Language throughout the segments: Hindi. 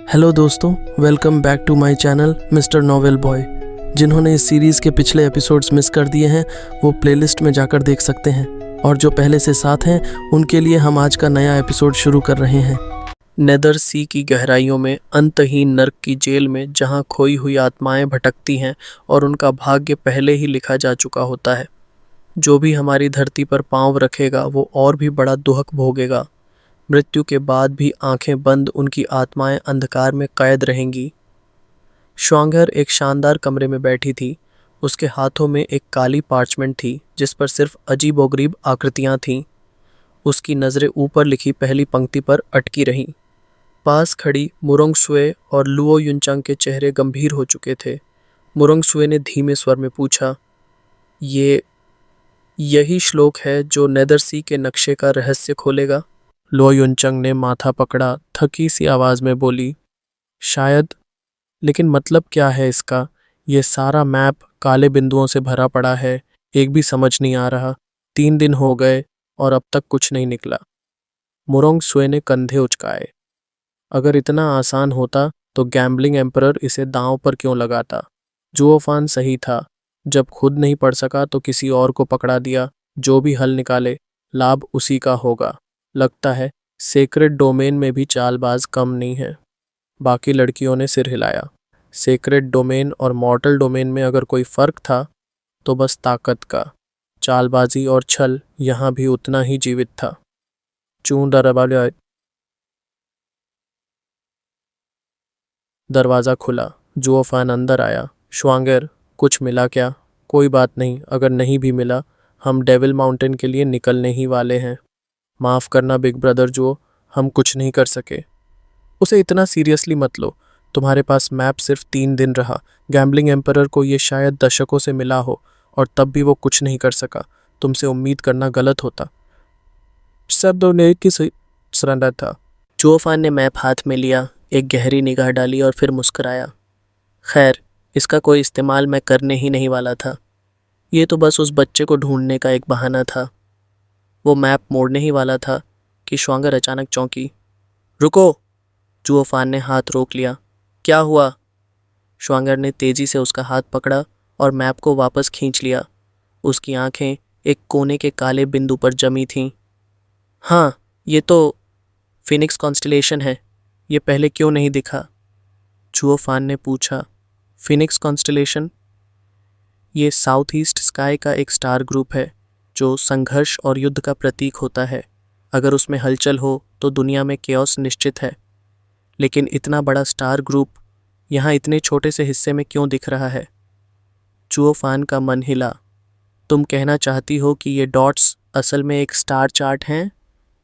हेलो दोस्तों, welcome back to my channel mister novel boy. जिन्होंने इस सीरीज़ के पिछले एपिसोड्स मिस कर दिए हैं वो प्लेलिस्ट में जाकर देख सकते हैं, और जो पहले से साथ हैं उनके लिए हम आज का नया एपिसोड शुरू कर रहे हैं। नेदर सी की गहराइयों में, अंतहीन नर्क की जेल में, जहां खोई हुई आत्माएं भटकती हैं और उनका भाग्य पहले ही लिखा जा चुका होता है। जो भी हमारी धरती पर पांव रखेगा वो और भी बड़ा दुहक भोगेगा। मृत्यु के बाद भी आंखें बंद उनकी आत्माएं अंधकार में कैद रहेंगी। श्वांगर एक शानदार कमरे में बैठी थी। उसके हाथों में एक काली पार्चमेंट थी जिस पर सिर्फ अजीबोगरीब आकृतियां थीं। उसकी नज़रें ऊपर लिखी पहली पंक्ति पर अटकी रहीं। पास खड़ी मुरोंगसुए और लुओ युनचांग के चेहरे गंभीर हो चुके थे। मुरोंगसुए ने धीमे स्वर में पूछा, यही श्लोक है जो नेदर सी के नक्शे का रहस्य खोलेगा? लो युनचंग ने माथा पकड़ा, थकी सी आवाज में बोली, शायद, लेकिन मतलब क्या है इसका? ये सारा मैप काले बिंदुओं से भरा पड़ा है, एक भी समझ नहीं आ रहा। 3 दिन हो गए और अब तक कुछ नहीं निकला। मुरोंगसुए ने कंधे उचकाए। अगर इतना आसान होता तो गैम्बलिंग एम्परर इसे दांव पर क्यों लगाता? जुओफान सही था, जब खुद नहीं पढ़ सका तो किसी और को पकड़ा दिया। जो भी हल निकाले लाभ उसी का होगा। लगता है सेक्रेट डोमेन में भी चालबाज कम नहीं है। बाकी लड़कियों ने सिर हिलाया। सेक्रेट डोमेन और मॉर्टल डोमेन में अगर कोई फर्क था तो बस ताकत का। चालबाजी और छल यहाँ भी उतना ही जीवित था। दरवाज़ा खुला। जुओफान अंदर आया। श्वांगर, कुछ मिला क्या? कोई बात नहीं, अगर नहीं भी मिला हम डेविल माउंटेन के लिए निकलने ही वाले हैं। माफ़ करना बिग ब्रदर जो, हम कुछ नहीं कर सके। उसे इतना सीरियसली मत लो। तुम्हारे पास मैप सिर्फ 3 दिन रहा। गैम्बलिंग एम्परर को ये शायद दशकों से मिला हो और तब भी वो कुछ नहीं कर सका। तुमसे उम्मीद करना गलत होता। सब दो ने की सरेंडर था। जुओफान ने मैप हाथ में लिया, एक गहरी निगाह डाली और फिर मुस्कुराया। खैर, इसका कोई इस्तेमाल मैं करने ही नहीं वाला था। ये तो बस उस बच्चे को ढूंढने का एक बहाना था। वो मैप मोड़ने ही वाला था कि श्वांगर अचानक चौंकी। रुको! जुओफान ने हाथ रोक लिया। क्या हुआ? श्वांगर ने तेजी से उसका हाथ पकड़ा और मैप को वापस खींच लिया। उसकी आंखें एक कोने के काले बिंदु पर जमी थीं। हाँ, ये तो फिनिक्स कॉन्स्टलेशन है। ये पहले क्यों नहीं दिखा? जुओफान ने पूछा। Phoenix constellation? ये साउथ ईस्ट स्काई का एक स्टार ग्रुप है जो संघर्ष और युद्ध का प्रतीक होता है। अगर उसमें हलचल हो तो दुनिया में केओस निश्चित है। लेकिन इतना बड़ा स्टार ग्रुप यहाँ इतने छोटे से हिस्से में क्यों दिख रहा है? जुओफान का मन हिला। तुम कहना चाहती हो कि ये डॉट्स असल में एक स्टार चार्ट हैं?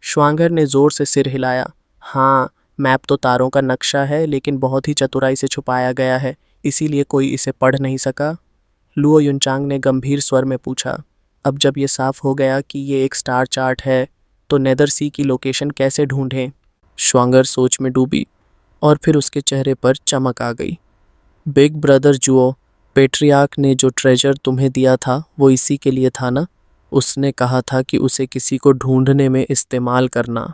श्वांगर ने जोर से सिर हिलाया। हाँ, मैप तो तारों का नक्शा है, लेकिन बहुत ही चतुराई से छुपाया गया है, इसीलिए कोई इसे पढ़ नहीं सका। लुओ युनचांग ने गंभीर स्वर में पूछा। अब जब ये साफ हो गया कि ये एक स्टार चार्ट है तो नेदर सी की लोकेशन कैसे ढूंढें? श्वांगर सोच में डूबी और फिर उसके चेहरे पर चमक आ गई। बिग ब्रदर जुओ, पेट्रियार्क ने जो ट्रेजर तुम्हें दिया था वो इसी के लिए था ना? उसने कहा था कि उसे किसी को ढूंढने में इस्तेमाल करना।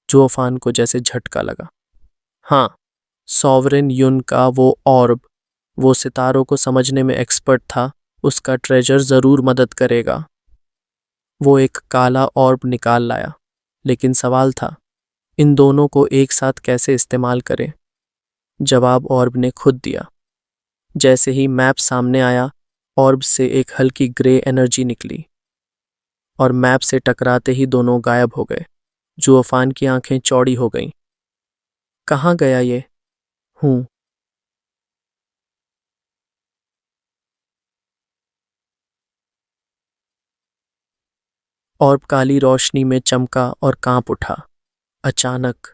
जुओफान को जैसे झटका लगा। हाँ, सॉवरेन युन का वो ऑर्ब, वो सितारों को समझने में एक्सपर्ट था। उसका ट्रेजर ज़रूर मदद करेगा। वो एक काला ऑर्ब निकाल लाया, लेकिन सवाल था, इन दोनों को एक साथ कैसे इस्तेमाल करें? जवाब ऑर्ब ने खुद दिया। जैसे ही मैप सामने आया, ऑर्ब से एक हल्की ग्रे एनर्जी निकली और मैप से टकराते ही दोनों गायब हो गए। जुओफान की आंखें चौड़ी हो गईं। कहाँ गया ये? हूँ। ऑर्ब काली रोशनी में चमका और कांप उठा। अचानक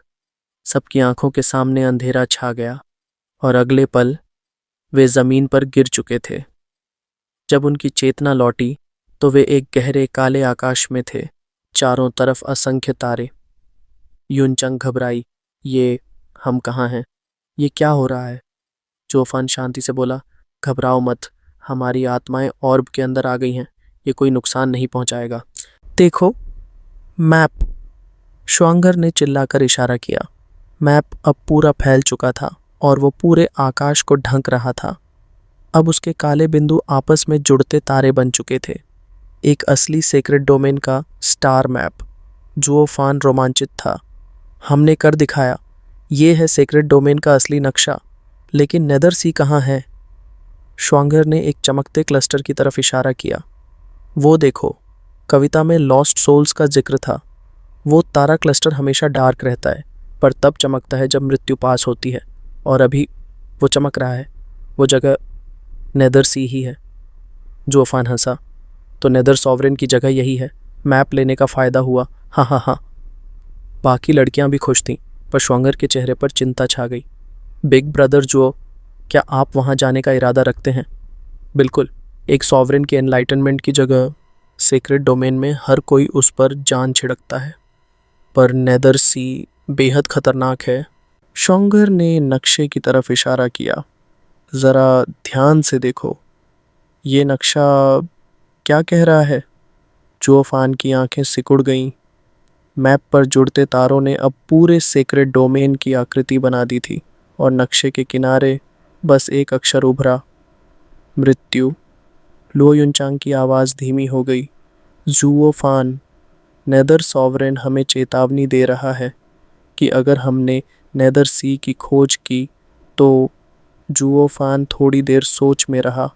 सबकी आंखों के सामने अंधेरा छा गया और अगले पल वे जमीन पर गिर चुके थे। जब उनकी चेतना लौटी तो वे एक गहरे काले आकाश में थे, चारों तरफ असंख्य तारे। युनचंग घबराई। हम कहाँ हैं? ये क्या हो रहा है? जोफान शांति से बोला, घबराओ मत, हमारी आत्माएं ऑर्ब के अंदर आ गई हैं। ये कोई नुकसान नहीं पहुंचाएगा। देखो, मैप! श्वांगर ने चिल्लाकर इशारा किया। मैप अब पूरा फैल चुका था और वो पूरे आकाश को ढक रहा था। अब उसके काले बिंदु आपस में जुड़ते तारे बन चुके थे, एक असली सेक्रेट डोमेन का स्टार मैप। जुओफान रोमांचित था। हमने कर दिखाया, ये है सेक्रेट डोमेन का असली नक्शा। लेकिन नेदर सी कहाँ है? श्वांगर ने एक चमकते क्लस्टर की तरफ इशारा किया। वो देखो, कविता में लॉस्ट सोल्स का जिक्र था। वो तारा क्लस्टर हमेशा डार्क रहता है, पर तब चमकता है जब मृत्यु पास होती है, और अभी वो चमक रहा है। वो जगह नेदर सी ही है। जोफान हंसा। तो नेदर सॉवरेन की जगह यही है। मैप लेने का फ़ायदा हुआ। हाँ हाँ हाँ। बाकी लड़कियां भी खुश थीं, पर श्वांगर के चेहरे पर चिंता छा गई। बिग ब्रदर जो, क्या आप वहाँ जाने का इरादा रखते हैं? बिल्कुल। एक सॉवरेन के एनलाइटनमेंट की जगह सीक्रेट डोमेन में हर कोई उस पर जान छिड़कता है, पर नेदर सी बेहद खतरनाक है। श्वांगर ने नक्शे की तरफ इशारा किया। ज़रा ध्यान से देखो, ये नक्शा क्या कह रहा है? जोफान की आंखें सिकुड़ गईं। मैप पर जुड़ते तारों ने अब पूरे सेक्रेट डोमेन की आकृति बना दी थी, और नक्शे के किनारे बस एक अक्षर उभरा, मृत्यु। लो युनचांग की आवाज़ धीमी हो गई। जुओफान, नेदर सॉवरेन हमें चेतावनी दे रहा है कि अगर हमने नेदर सी की खोज की तो। जुओफान थोड़ी देर सोच में रहा,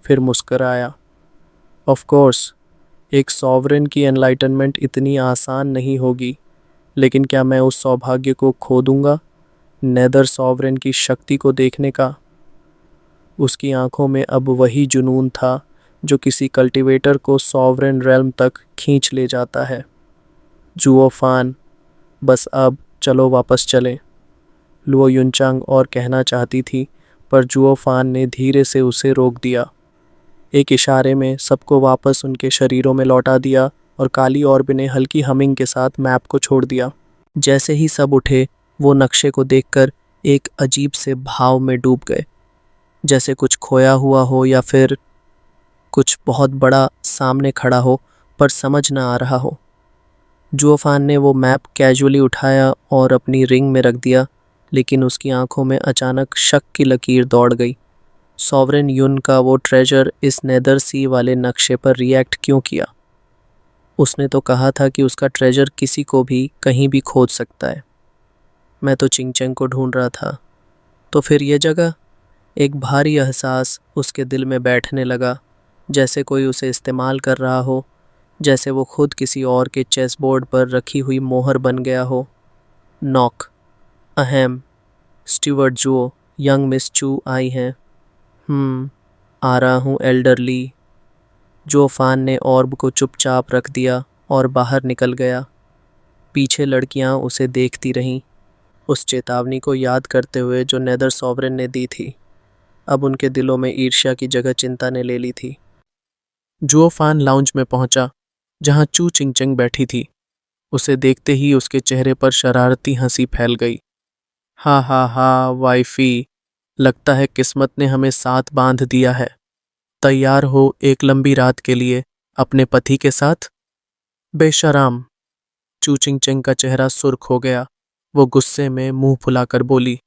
फिर मुस्कराया। ऑफ कोर्स, एक सॉवरेन की एनलाइटनमेंट इतनी आसान नहीं होगी, लेकिन क्या मैं उस सौभाग्य को खो दूंगा, नेदर सॉवरेन की शक्ति को देखने का? उसकी आंखों में अब वही जुनून था जो किसी कल्टीवेटर को सॉवरेन रेल्म तक खींच ले जाता है। जुओफान, बस अब चलो वापस चलें। लुओ युनचांग और कहना चाहती थी, पर जुओफान ने धीरे से उसे रोक दिया। एक इशारे में सबको वापस उनके शरीरों में लौटा दिया, और काली ऑर्ब ने हल्की हमिंग के साथ मैप को छोड़ दिया। जैसे ही सब उठे, वो नक्शे को देखकर एक अजीब से भाव में डूब गए, जैसे कुछ खोया हुआ हो या फिर कुछ बहुत बड़ा सामने खड़ा हो पर समझ ना आ रहा हो। जुओफान ने वो मैप कैजुअली उठाया और अपनी रिंग में रख दिया, लेकिन उसकी आंखों में अचानक शक की लकीर दौड़ गई। सॉवरेन युन का वो ट्रेजर इस नेदर सी वाले नक्शे पर रिएक्ट क्यों किया? उसने तो कहा था कि उसका ट्रेजर किसी को भी कहीं भी खोज सकता है। मैं तो चिंगचैंग को ढूंढ रहा था। तो फिर ये जगह? एक भारी एहसास उसके दिल में बैठने लगा, जैसे कोई उसे इस्तेमाल कर रहा हो, जैसे वो खुद किसी और के चेस बोर्ड पर रखी हुई मोहर बन गया हो। नॉक। अहम। स्टीवर्ट जुओ, यंग मिस चू आई हैं। आ रहा हूँ एल्डरली। जोफान ने ऑर्ब को चुपचाप रख दिया और बाहर निकल गया। पीछे लड़कियां उसे देखती रहीं, उस चेतावनी को याद करते हुए जो नेदर सॉवरेन ने दी थी। अब उनके दिलों में ईर्ष्या की जगह चिंता ने ले ली थी। जुओफान लाउंज में पहुंचा, जहां चू चिंगचैंग बैठी थी। उसे देखते ही उसके चेहरे पर शरारती हंसी फैल गई। हा हा हा वाइफी, लगता है किस्मत ने हमें साथ बांध दिया है। तैयार हो एक लंबी रात के लिए अपने पति के साथ? बेशराम। चू चिंगचैंग का चेहरा सुर्ख हो गया। वो गुस्से में मुंह फुलाकर बोली।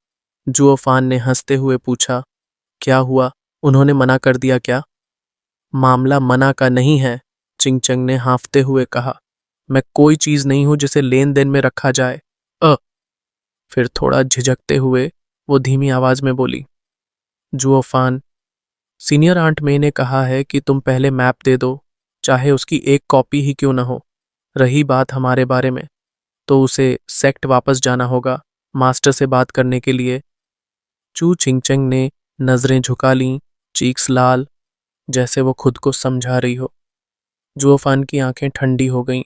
जुओफान ने हंसते हुए पूछा, क्या हुआ? उन्होंने मना कर दिया क्या? मामला मना का नहीं है, चिंगचैंग ने हाँफते हुए कहा। मैं कोई चीज नहीं हूं जिसे लेन देन में रखा जाए। अ फिर थोड़ा झिझकते हुए वो धीमी आवाज में बोली, जुओफान, सीनियर आंट मे ने कहा है कि तुम पहले मैप दे दो, चाहे उसकी एक कॉपी ही क्यों न हो। रही बात हमारे बारे में, तो उसे सेक्ट वापस जाना होगा मास्टर से बात करने के लिए। चू चिंगचैंग ने नजरें झुका लीं, चीक्स लाल, जैसे वो खुद को समझा रही हो। जुओफान की आंखें ठंडी हो गईं।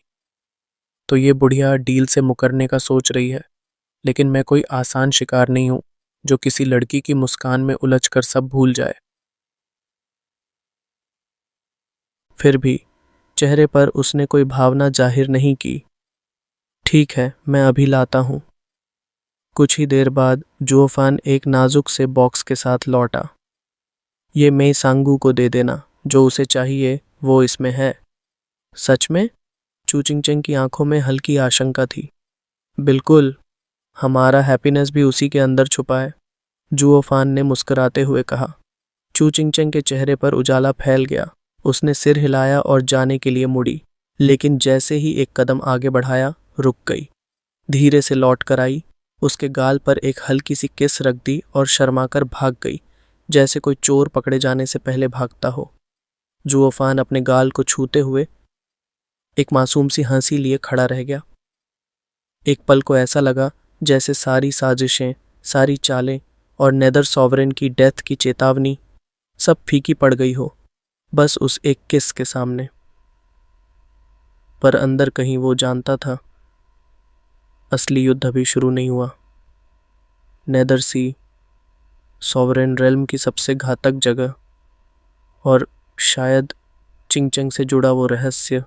तो ये बुढ़िया डील से मुकरने का सोच रही है, लेकिन मैं कोई आसान शिकार नहीं हूं जो किसी लड़की की मुस्कान में उलझकर सब भूल जाए। फिर भी चेहरे पर उसने कोई भावना जाहिर नहीं की। ठीक है, मैं अभी लाता हूं। कुछ ही देर बाद जुओफान एक नाजुक से बॉक्स के साथ लौटा। ये मेई सांगू को दे देना, जो उसे चाहिए वो इसमें है। सच में? चू चिंगचैंग की आंखों में हल्की आशंका थी। बिल्कुल, हमारा हैप्पीनेस भी उसी के अंदर छुपा है, जुओफान ने मुस्कुराते हुए कहा। चू चिंगचेंग के चेहरे पर उजाला फैल गया। उसने सिर हिलाया और जाने के लिए मुड़ी, लेकिन जैसे ही एक कदम आगे बढ़ाया, रुक गई। धीरे से लौट कर आई, उसके गाल पर एक हल्की सी किस रख दी और शर्माकर भाग गई, जैसे कोई चोर पकड़े जाने से पहले भागता हो। जुओफान अपने गाल को छूते हुए एक मासूम सी हंसी लिए खड़ा रह गया। एक पल को ऐसा लगा जैसे सारी साजिशें, सारी चालें और नेदर सॉवरेन की डेथ की चेतावनी सब फीकी पड़ गई हो, बस उस एक किस के सामने। पर अंदर कहीं वो जानता था, असली युद्ध अभी शुरू नहीं हुआ। नेदर सी, सॉवरेन रेल्म की सबसे घातक जगह, और शायद चिंगचंग से जुड़ा वो रहस्य,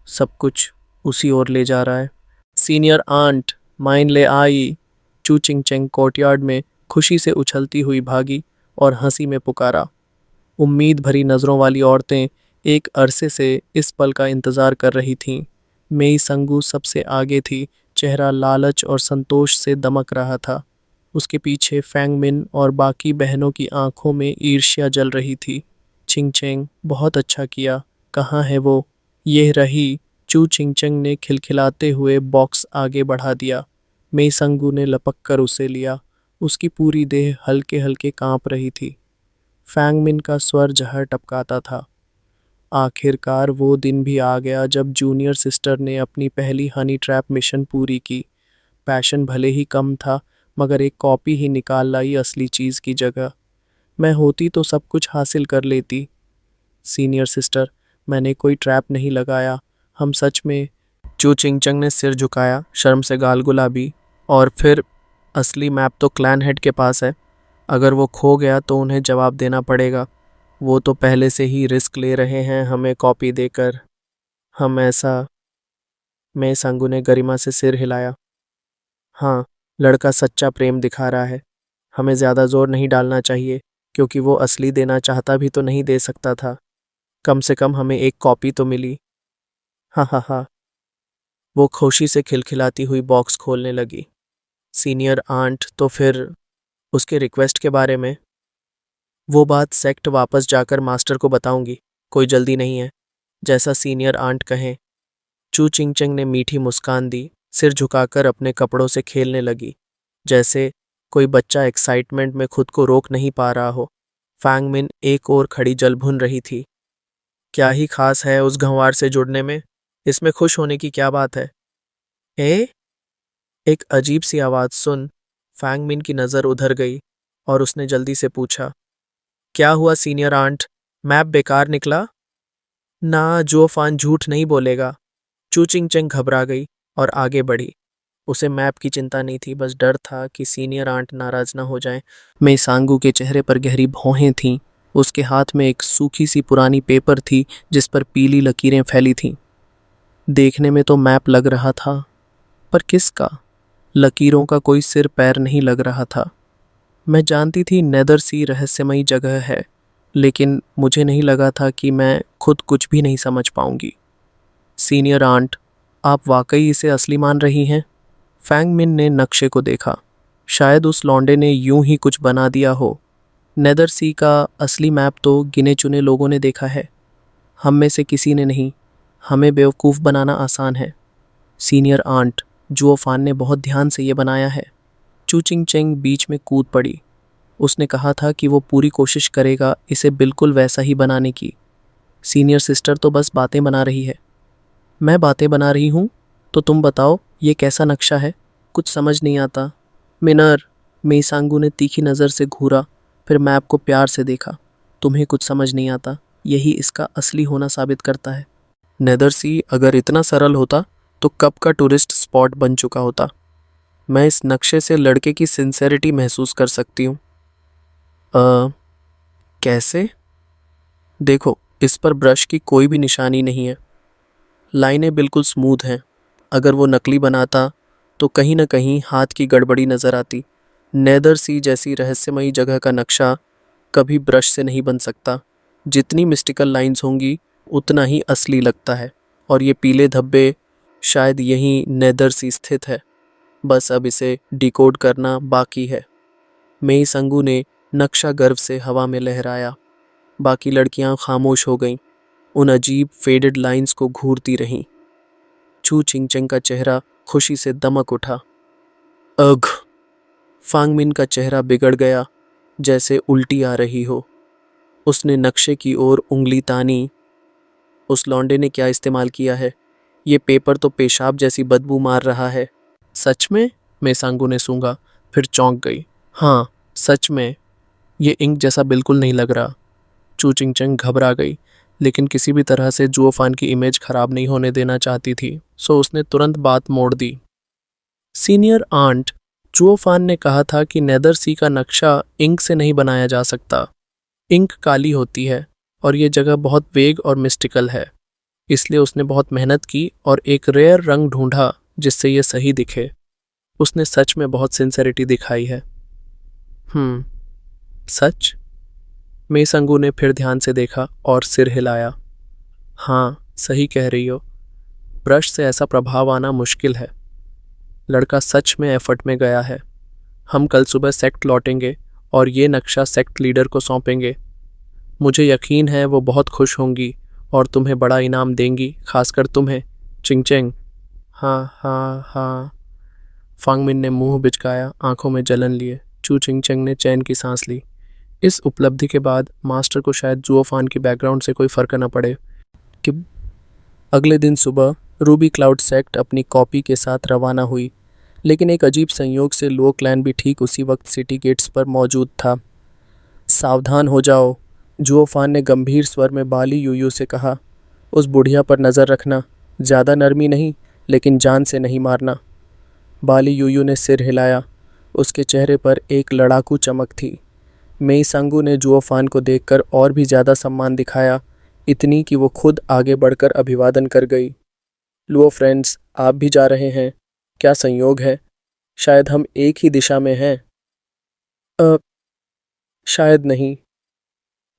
सब कुछ उसी ओर ले जा रहा है। सीनियर आंट, माइन ले आई। चू चिंगचेंग कोर्टयार्ड में खुशी से उछलती हुई भागी और हंसी में पुकारा। उम्मीद भरी नज़रों वाली औरतें एक अरसे से इस पल का इंतजार कर रही थीं। मेई संगू सबसे आगे थी, चेहरा लालच और संतोष से दमक रहा था। उसके पीछे फैंग मिन और बाकी बहनों की आंखों में ईर्ष्या जल रही थी। चिंगचेंग, बहुत अच्छा किया, कहाँ है वो? ये रही। चू चिंगचेंग ने खिलखिलाते हुए बॉक्स आगे बढ़ा दिया। मेई संगू ने लपक कर उसे लिया। उसकी पूरी देह हल्के हल्के कांप रही थी। फैंग मिन का स्वर जहर टपकाता था। आखिरकार वो दिन भी आ गया जब जूनियर सिस्टर ने अपनी पहली हनी ट्रैप मिशन पूरी की। पैशन भले ही कम था, मगर एक कॉपी ही निकाल लाई असली चीज़ की जगह। मैं होती तो सब कुछ हासिल कर लेती। सीनियर सिस्टर, मैंने कोई ट्रैप नहीं लगाया, हम सच में। चू चिंगचंग ने सिर झुकाया, शर्म से गाल गुलाबी। और फिर असली मैप तो क्लैन हेड के पास है। अगर वो खो गया तो उन्हें जवाब देना पड़ेगा। वो तो पहले से ही रिस्क ले रहे हैं हमें कॉपी देकर। हम ऐसा। मैं संगू ने गरिमा से सिर हिलाया। हाँ, लड़का सच्चा प्रेम दिखा रहा है। हमें ज़्यादा जोर नहीं डालना चाहिए, क्योंकि वो असली देना चाहता भी तो नहीं दे सकता था। कम से कम हमें एक कॉपी तो मिली। हाँ हाँ हाँ। वो खुशी से खिलखिलाती हुई बॉक्स खोलने लगी। सीनियर आंट, तो फिर उसके रिक्वेस्ट के बारे में? वो बात सेक्ट वापस जाकर मास्टर को बताऊंगी, कोई जल्दी नहीं है, जैसा सीनियर आंट कहें। चू चिंगचंग ने मीठी मुस्कान दी, सिर झुकाकर अपने कपड़ों से खेलने लगी, जैसे कोई बच्चा एक्साइटमेंट में खुद को रोक नहीं पा रहा हो। फैंग मिन एक और खड़ी जल भुन रही थी। क्या ही खास है उस गंवार से जुड़ने में? इसमें खुश होने की क्या बात है? ए? एक अजीब सी आवाज़ सुन फैंग मिन की नज़र उधर गई और उसने जल्दी से पूछा, क्या हुआ सीनियर आंट? मैप बेकार निकला? ना, जुओफान झूठ नहीं बोलेगा। चू चिंगचेंग घबरा गई और आगे बढ़ी। उसे मैप की चिंता नहीं थी, बस डर था कि सीनियर आंट नाराज ना हो जाए। मैं सांगू के चेहरे पर गहरी भौहें थीं। उसके हाथ में एक सूखी सी पुरानी पेपर थी जिस पर पीली लकीरें फैली थीं। देखने में तो मैप लग रहा था, पर किसका? लकीरों का कोई सिर पैर नहीं लग रहा था। मैं जानती थी नेदर सी रहस्यमयी जगह है, लेकिन मुझे नहीं लगा था कि मैं खुद कुछ भी नहीं समझ पाऊंगी। सीनियर आंट, आप वाकई इसे असली मान रही हैं? फैंग मिन ने नक्शे को देखा। शायद उस लौंडे ने यूं ही कुछ बना दिया हो। नेदर सी का असली मैप तो गिने चुने लोगों ने देखा है, हम में से किसी ने नहीं। हमें बेवकूफ़ बनाना आसान है। सीनियर आंट, जुओफान ने बहुत ध्यान से ये बनाया है। चू चिंगचेंग बीच में कूद पड़ी। उसने कहा था कि वो पूरी कोशिश करेगा इसे बिल्कुल वैसा ही बनाने की। सीनियर सिस्टर तो बस बातें बना रही है। मैं बातें बना रही हूँ? तो तुम बताओ, ये कैसा नक्शा है? कुछ समझ नहीं आता। मिनर, मेईसांगू ने तीखी नज़र से घूरा, फिर मैप को प्यार से देखा। तुम्हें कुछ समझ नहीं आता, यही इसका असली होना साबित करता है। नेदर सी अगर इतना सरल होता तो कब का टूरिस्ट स्पॉट बन चुका होता। मैं इस नक्शे से लड़के की सिंसेरिटी महसूस कर सकती हूँ। कैसे? देखो, इस पर ब्रश की कोई भी निशानी नहीं है। लाइनें बिल्कुल स्मूथ हैं। अगर वो नकली बनाता तो कहीं ना कहीं हाथ की गड़बड़ी नजर आती। नेदर सी जैसी रहस्यमयी जगह का नक्शा कभी ब्रश से नहीं बन सकता। जितनी मिस्टिकल लाइंस होंगी उतना ही असली लगता है। और ये पीले धब्बे, शायद यहीं नेदर सी स्थित है। बस अब इसे डिकोड करना बाकी है। मेई संगू ने नक्शा गर्व से हवा में लहराया। बाकी लड़कियां खामोश हो गईं, उन अजीब फेडेड लाइंस को घूरती रहीं। चू चिंगचेंग का चेहरा खुशी से दमक उठा। अघ! फांगमिन का चेहरा बिगड़ गया, जैसे उल्टी आ रही हो। उसने नक्शे की ओर उंगली तानी। उस लौंडे ने क्या इस्तेमाल किया है? ये पेपर तो पेशाब जैसी बदबू मार रहा है। सच में? मेसांगू ने सूंघा, फिर चौंक गई। हाँ, सच में, ये इंक जैसा बिल्कुल नहीं लग रहा। चू चिंगचेंग घबरा गई, लेकिन किसी भी तरह से जुओफान की इमेज खराब नहीं होने देना चाहती थी, सो उसने तुरंत बात मोड़ दी। सीनियर आंट, जुओफान ने कहा था कि नेदर सी का नक्शा इंक से नहीं बनाया जा सकता। इंक काली होती है और ये जगह बहुत वेग और मिस्टिकल है। इसलिए उसने बहुत मेहनत की और एक रेयर रंग ढूंढा जिससे ये सही दिखे। उसने सच में बहुत सिंसेरिटी दिखाई है। सच? मेसंगू ने फिर ध्यान से देखा और सिर हिलाया। हाँ, सही कह रही हो। ब्रश से ऐसा प्रभाव आना मुश्किल है। लड़का सच में एफर्ट में गया है। हम कल सुबह सेक्ट लौटेंगे और ये नक्शा सेक्ट लीडर को सौंपेंगे। मुझे यकीन है वो बहुत खुश होंगी और तुम्हें बड़ा इनाम देंगी, खासकर तुम्हें, चिंगचेंग। हाँ हाँ हाँ। फांगमिन ने मुंह बिचकाया, आंखों में जलन लिए। चू चिंगचेंग ने चैन की सांस ली। इस उपलब्धि के बाद मास्टर को शायद जुओफान की बैकग्राउंड से कोई फर्क न पड़े कि अगले दिन सुबह रूबी क्लाउड सेक्ट अपनी कॉपी के साथ रवाना हुई, लेकिन एक अजीब संयोग से लो क्लैन भी ठीक उसी वक्त सिटी गेट्स पर मौजूद था। सावधान हो जाओ, जुओफान ने गंभीर स्वर में बाली यूयू से कहा। उस बुढ़िया पर नज़र रखना, ज़्यादा नरमी नहीं, लेकिन जान से नहीं मारना। बाली यूयू ने सिर हिलाया। उसके चेहरे पर एक लड़ाकू चमक थी। मेई संगू ने जुओफान को देखकर और भी ज़्यादा सम्मान दिखाया, इतनी कि वो खुद आगे बढ़कर अभिवादन कर गई। लुओ फ्रेंड्स, आप भी जा रहे हैं? क्या संयोग है, शायद हम एक ही दिशा में हैं। शायद नहीं।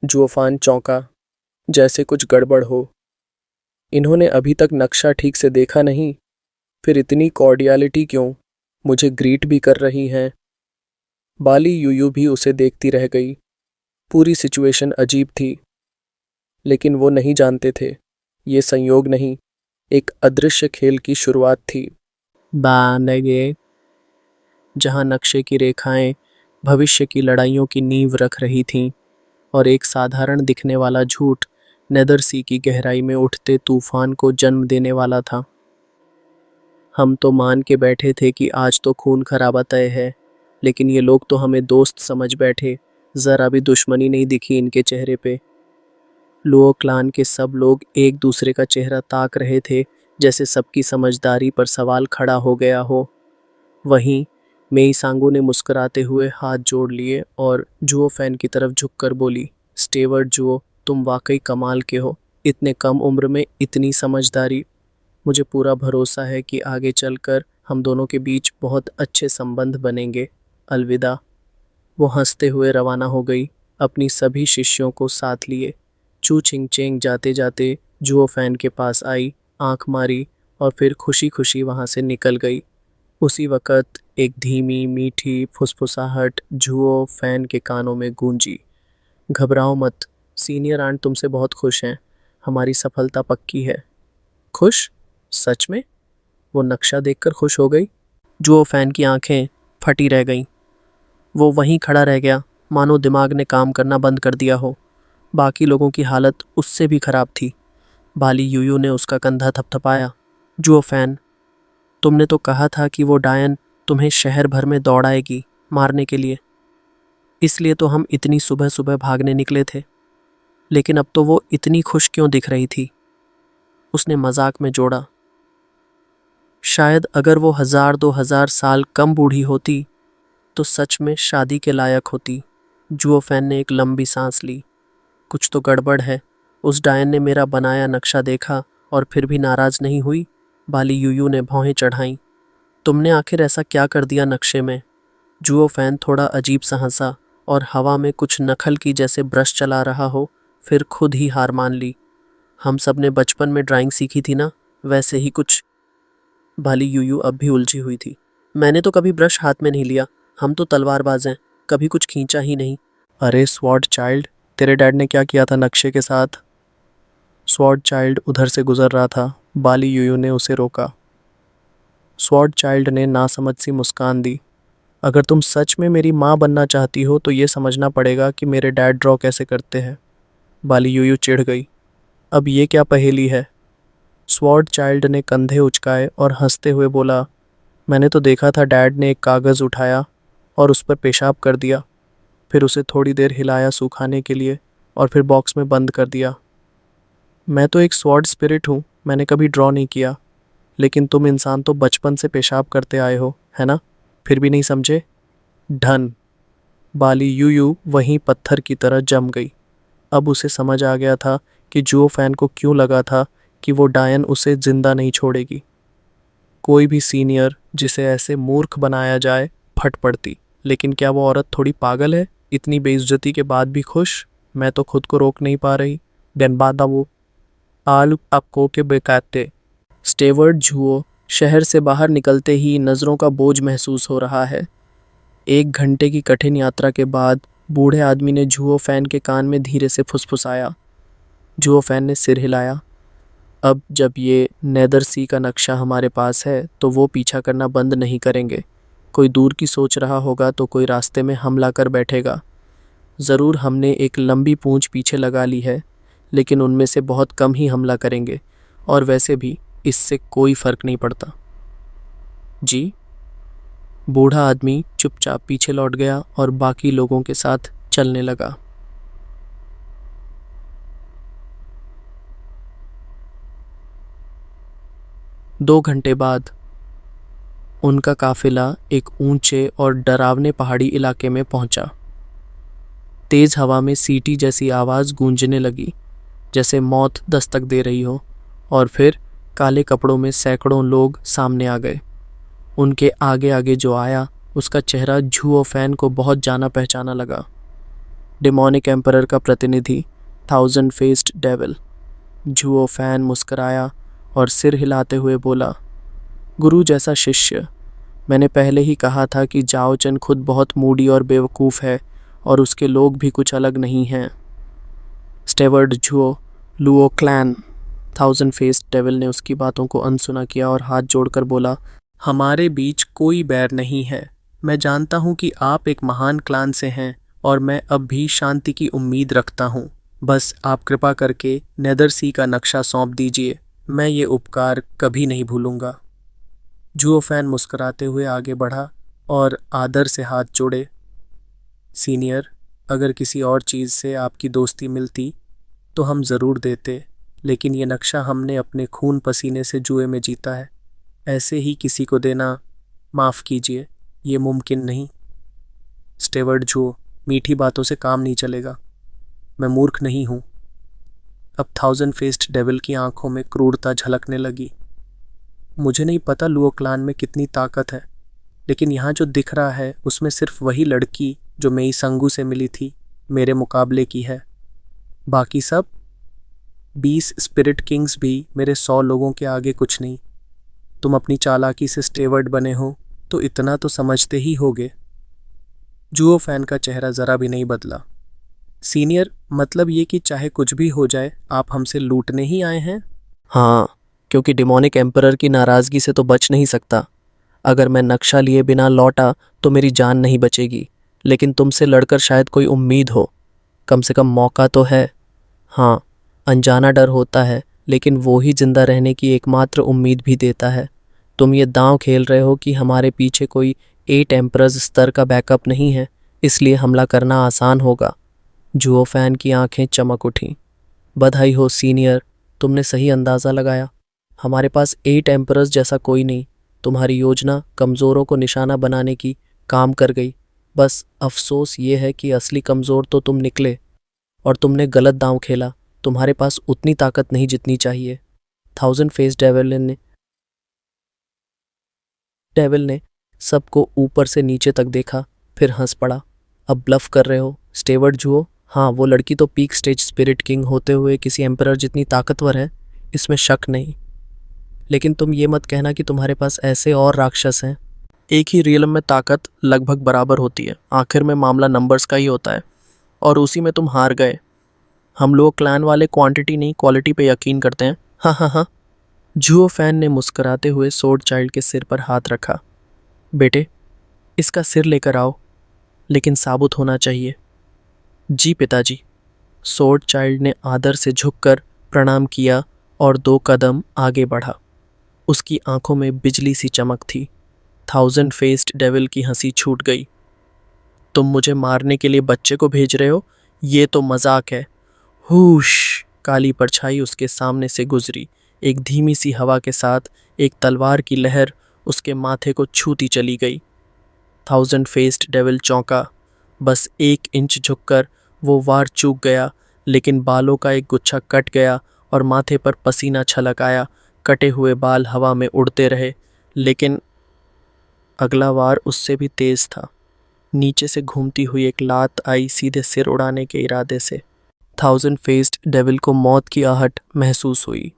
जुओफान चौंका, जैसे कुछ गड़बड़ हो। इन्होंने अभी तक नक्शा ठीक से देखा नहीं, फिर इतनी कॉर्डियलिटी क्यों? मुझे ग्रीट भी कर रही हैं। बाली यूयू भी उसे देखती रह गई। पूरी सिचुएशन अजीब थी, लेकिन वो नहीं जानते थे, ये संयोग नहीं, एक अदृश्य खेल की शुरुआत थी। बानगे, जहाँ नक्शे की रेखाएं भविष्य की लड़ाइयों की नींव रख रही थीं और एक साधारण दिखने वाला झूठ नेदर सी की गहराई में उठते तूफान को जन्म देने वाला था। हम तो मान के बैठे थे कि आज तो खून खराबा तय है, लेकिन ये लोग तो हमें दोस्त समझ बैठे, जरा भी दुश्मनी नहीं दिखी इनके चेहरे पे। लुओ क्लान के सब लोग एक दूसरे का चेहरा ताक रहे थे, जैसे सबकी समझदारी पर सवाल खड़ा हो गया हो। वहीं मेई सांगू ने मुस्कुराते हुए हाथ जोड़ लिए और जुओ फैन की तरफ झुककर बोली, स्टेवर्ड जुओ, तुम वाकई कमाल के हो, इतने कम उम्र में इतनी समझदारी। मुझे पूरा भरोसा है कि आगे चलकर हम दोनों के बीच बहुत अच्छे संबंध बनेंगे। अलविदा। वो हंसते हुए रवाना हो गई, अपनी सभी शिष्यों को साथ लिए। चू चिंगचेंग जाते जाते जुओ फैन के पास आई, आंख मारी और फिर खुशी खुशी वहां से निकल गई। उसी वक़्त एक धीमी मीठी फुसफुसाहट जुओ फैन के कानों में गूंजी। घबराओ मत, सीनियर आंट तुमसे बहुत खुश हैं, हमारी सफलता पक्की है। खुश? सच में? वो नक्शा देखकर खुश हो गई। जुओ फैन की आंखें फटी रह गईं। वो वहीं खड़ा रह गया, मानो दिमाग ने काम करना बंद कर दिया हो। बाकी लोगों की हालत उससे भी खराब थी। बाली यूयू ने उसका कंधा थपथपाया। जुओ फैन, तुमने तो कहा था कि वो डायन तुम्हें शहर भर में दौड़ाएगी मारने के लिए, इसलिए तो हम इतनी सुबह सुबह भागने निकले थे। लेकिन अब तो वो इतनी खुश क्यों दिख रही थी? उसने मजाक में जोड़ा। शायद अगर वो 1000-2000 साल कम बूढ़ी होती तो सच में शादी के लायक होती। जुओ फैन ने एक लंबी सांस ली। कुछ तो गड़बड़ है। उस डायन ने मेरा बनाया नक्शा देखा और फिर भी नाराज नहीं हुई। बाली यूयू ने भौहें चढ़ाईं। तुमने आखिर ऐसा क्या कर दिया नक्शे में? जुओ फैन थोड़ा अजीब सा हंसा और हवा में कुछ नखल की जैसे ब्रश चला रहा हो, फिर खुद ही हार मान ली। हम सब ने बचपन में ड्राइंग सीखी थी ना, वैसे ही कुछ। बाली यूयू अब भी उलझी हुई थी। मैंने तो कभी ब्रश हाथ में नहीं लिया, हम तो तलवारबाज हैं, कभी कुछ खींचा ही नहीं। अरे स्वॉर्ड चाइल्ड, तेरे डैड ने क्या किया था नक्शे के साथ? स्वॉर्ड चाइल्ड उधर से गुजर रहा था, बाली यूयू ने उसे रोका। स्वॉर्ड चाइल्ड ने नासमझ सी मुस्कान दी। अगर तुम सच में मेरी माँ बनना चाहती हो तो ये समझना पड़ेगा कि मेरे डैड ड्रॉ कैसे करते हैं। बाली यूयू चिढ़ गई। अब ये क्या पहेली है? स्वॉर्ड चाइल्ड ने कंधे उचकाए और हंसते हुए बोला, मैंने तो देखा था डैड ने एक कागज़ उठाया और उस पर पेशाब कर दिया, फिर उसे थोड़ी देर हिलाया सुखाने के लिए और फिर बॉक्स में बंद कर दिया। मैं तो एक स्वॉर्ड स्पिरिट हूँ, मैंने कभी ड्रॉ नहीं किया। लेकिन तुम इंसान तो बचपन से पेशाब करते आए हो, है ना? फिर भी नहीं समझे? ढन। बाली यूयू वहीं पत्थर की तरह जम गई। अब उसे समझ आ गया था कि जुओ फैन को क्यों लगा था कि वो डायन उसे जिंदा नहीं छोड़ेगी। कोई भी सीनियर जिसे ऐसे मूर्ख बनाया जाए फट पड़ती। लेकिन क्या वो औरत थोड़ी पागल है? इतनी बेइज्जती के बाद भी खुश? मैं तो खुद को रोक नहीं पा रही। डेनबादा वो आल आपको के बेकाते। स्टेवर्ड जुओ शहर से बाहर निकलते ही नज़रों का बोझ महसूस हो रहा है। 1 घंटे की कठिन यात्रा के बाद बूढ़े आदमी ने जुओ फैन के कान में धीरे से फुसफुसाया। जुओ फैन ने सिर हिलाया। अब जब ये नेदर सी का नक्शा हमारे पास है तो वो पीछा करना बंद नहीं करेंगे। कोई दूर की सोच रहा होगा तो कोई रास्ते में हमला कर बैठेगा। ज़रूर हमने एक लंबी पूंछ पीछे लगा ली है, लेकिन उनमें से बहुत कम ही हमला करेंगे, और वैसे भी इससे कोई फ़र्क नहीं पड़ता। जी? बूढ़ा आदमी चुपचाप पीछे लौट गया और बाकी लोगों के साथ चलने लगा। दो घंटे बाद उनका काफिला एक ऊंचे और डरावने पहाड़ी इलाके में पहुंचा। तेज हवा में सीटी जैसी आवाज़ गूंजने लगी, जैसे मौत दस्तक दे रही हो, और फिर काले कपड़ों में सैकड़ों लोग सामने आ गए। उनके आगे आगे जो आया उसका चेहरा जुओ फैन को बहुत जाना पहचाना लगा। डेमोनिक एम्परर का प्रतिनिधि, 1000 फेस्ड डेविल। जुओ फैन मुस्कराया और सिर हिलाते हुए बोला, गुरु जैसा शिष्य। मैंने पहले ही कहा था कि जाओ चन खुद बहुत मूडी और बेवकूफ़ है और उसके लोग भी कुछ अलग नहीं हैं। Steward Zuo Luo clan. 1000 faced devil ने उसकी बातों को अनसुना किया और हाथ जोड़कर बोला, हमारे बीच कोई बैर नहीं है। मैं जानता हूँ कि आप एक महान क्लान से हैं और मैं अब भी शांति की उम्मीद रखता हूँ। बस आप कृपा करके नेदर सी का नक्शा सौंप दीजिए, मैं ये उपकार कभी नहीं भूलूंगा। जुओ फैन मुस्कुराते हुए आगे बढ़ा और आदर से हाथ जोड़े। सीनियर, अगर किसी और चीज़ से आपकी दोस्ती मिलती तो हम ज़रूर देते, लेकिन ये नक्शा हमने अपने खून पसीने से जुए में जीता है। ऐसे ही किसी को देना, माफ़ कीजिए, ये मुमकिन नहीं। स्टेवर्ड जुओ, मीठी बातों से काम नहीं चलेगा। मैं मूर्ख नहीं हूँ। अब 1000 फेस्ड डेविल की आंखों में क्रूरता झलकने लगी। मुझे नहीं पता लुओ क्लान में कितनी ताकत है, लेकिन यहाँ जो दिख रहा है उसमें सिर्फ वही लड़की जो मेई संगू से मिली थी मेरे मुकाबले की है। बाकी सब 20 स्पिरिट किंग्स भी मेरे 100 लोगों के आगे कुछ नहीं। तुम अपनी चालाकी से स्टेवर्ड बने हो तो इतना तो समझते ही होगे। जुओ फैन का चेहरा ज़रा भी नहीं बदला। सीनियर, मतलब ये कि चाहे कुछ भी हो जाए आप हमसे लूटने ही आए हैं? हाँ, क्योंकि डिमोनिक एम्परर की नाराज़गी से तो बच नहीं सकता। अगर मैं नक्शा लिए बिना लौटा तो मेरी जान नहीं बचेगी, लेकिन तुमसे लड़कर शायद कोई उम्मीद हो। कम से कम मौका तो है। हाँ, अनजाना डर होता है, लेकिन वो ही जिंदा रहने की एकमात्र उम्मीद भी देता है। तुम ये दांव खेल रहे हो कि हमारे पीछे कोई 8 एम्परर्स स्तर का बैकअप नहीं है, इसलिए हमला करना आसान होगा। जुओ फैन की आंखें चमक उठीं। बधाई हो सीनियर, तुमने सही अंदाज़ा लगाया। हमारे पास 8 एम्परर्स जैसा कोई नहीं। तुम्हारी योजना कमज़ोरों को निशाना बनाने की काम कर गई। बस अफसोस ये है कि असली कमज़ोर तो तुम निकले और तुमने गलत दांव खेला। तुम्हारे पास उतनी ताकत नहीं जितनी चाहिए। 1000 फेस डेविल ने सबको ऊपर से नीचे तक देखा, फिर हंस पड़ा। अब ब्लफ कर रहे हो स्टेवर्ड जुओ? हाँ, वो लड़की तो पीक स्टेज स्पिरिट किंग होते हुए किसी एम्परर जितनी ताकतवर है, इसमें शक नहीं। लेकिन तुम ये मत कहना कि तुम्हारे पास ऐसे और राक्षस हैं। एक ही रियल में ताकत लगभग बराबर होती है, आखिर में मामला नंबर्स का ही होता है, और उसी में तुम हार गए। हम लोग क्लैन वाले क्वांटिटी नहीं क्वालिटी पे यकीन करते हैं। हाँ हाँ हाँ। जुओ फैन ने मुस्कुराते हुए सोर्ड चाइल्ड के सिर पर हाथ रखा। बेटे, इसका सिर लेकर आओ, लेकिन साबुत होना चाहिए। जी पिताजी। सोर्ड चाइल्ड ने आदर से झुककर प्रणाम किया और 2 कदम आगे बढ़ा। उसकी आंखों में बिजली सी चमक थी। थाउजेंड फेस्ड डेविल की हंसी छूट गई। तुम मुझे मारने के लिए बच्चे को भेज रहे हो? ये तो मजाक है। हुश। काली परछाई उसके सामने से गुजरी। एक धीमी सी हवा के साथ एक तलवार की लहर उसके माथे को छूती चली गई। थाउजेंड फेस्ड डेविल चौंका। बस 1 इंच झुककर वो वार चूक गया, लेकिन बालों का एक गुच्छा कट गया और माथे पर पसीना छलक आया। कटे हुए बाल हवा में उड़ते रहे, लेकिन अगला वार उससे भी तेज था। नीचे से घूमती हुई एक लात आई सीधे सिर उड़ाने के इरादे से। थाउजेंड फेस्ड डेविल को मौत की आहट महसूस हुई।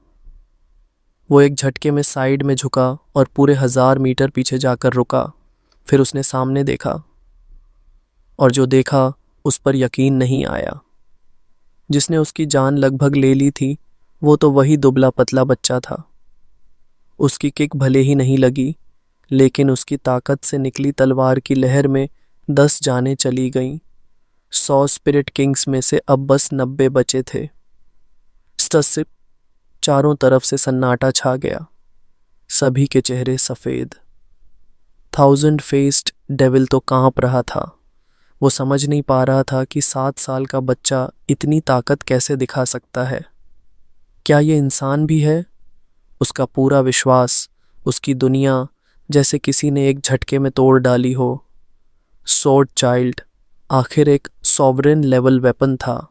वो एक झटके में साइड में झुका और पूरे 1000 मीटर पीछे जाकर रुका। फिर उसने सामने देखा, और जो देखा उस पर यकीन नहीं आया। जिसने उसकी जान लगभग ले ली थी, वो तो वही दुबला पतला बच्चा था। उसकी किक भले ही नहीं लगी, लेकिन उसकी ताकत से निकली तलवार की लहर में 10 जानें चली गईं। 100 स्पिरिट किंग्स में से अब बस 90 बचे थे। स्टसिप। चारों तरफ से सन्नाटा छा गया। सभी के चेहरे सफ़ेद। थाउजेंड फेस्ड डेविल तो कांप रहा था। वो समझ नहीं पा रहा था कि 7 साल का बच्चा इतनी ताकत कैसे दिखा सकता है। क्या ये इंसान भी है? उसका पूरा विश्वास, उसकी दुनिया जैसे किसी ने एक झटके में तोड़ डाली हो। सोर्ड चाइल्ड आखिर एक सॉवरेन लेवल वेपन था।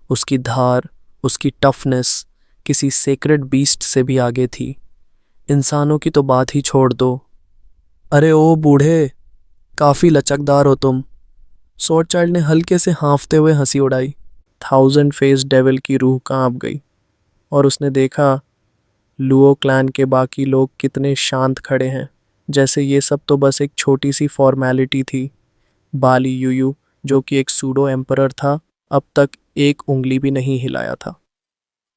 उसकी धार, उसकी टफनेस किसी सेक्रेड बीस्ट से भी आगे थी। इंसानों की तो बात ही छोड़ दो। अरे ओ बूढ़े, काफ़ी लचकदार हो तुम। सोर्ड चाइल्ड ने हल्के से हाँफते हुए हंसी उड़ाई। थाउजेंड फेस डेविल की रूह कांप गई, और उसने देखा लुओ क्लैन के बाकी लोग कितने शांत खड़े हैं, जैसे ये सब तो बस एक छोटी सी फॉर्मेलिटी थी। बाली यूयू, जो कि एक सूडो एम्परर था, अब तक एक उंगली भी नहीं हिलाया था,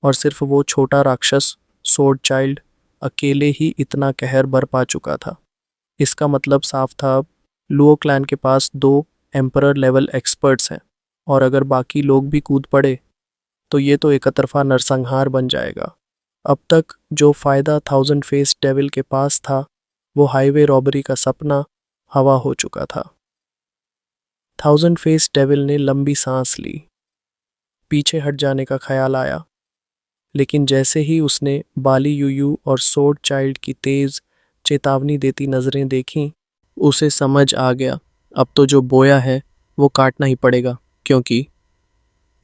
और सिर्फ वो छोटा राक्षस सोर्ड चाइल्ड अकेले ही इतना कहर बरपा चुका था। इसका मतलब साफ था, अब लुओ क्लैन के पास 2 एम्परर लेवल एक्सपर्ट्स हैं, और अगर बाकी लोग भी कूद पड़े तो ये तो एकतरफा नरसंहार बन जाएगा। अब तक जो फ़ायदा थाउजेंड फेस डेविल के पास था, वो हाईवे रॉबरी का सपना हवा हो चुका था। थाउजेंड फेस डेविल ने लंबी सांस ली। पीछे हट जाने का ख्याल आया, लेकिन जैसे ही उसने बाली यूयू और सोर्ड चाइल्ड की तेज चेतावनी देती नज़रें देखीं, उसे समझ आ गया, अब तो जो बोया है वो काटना ही पड़ेगा, क्योंकि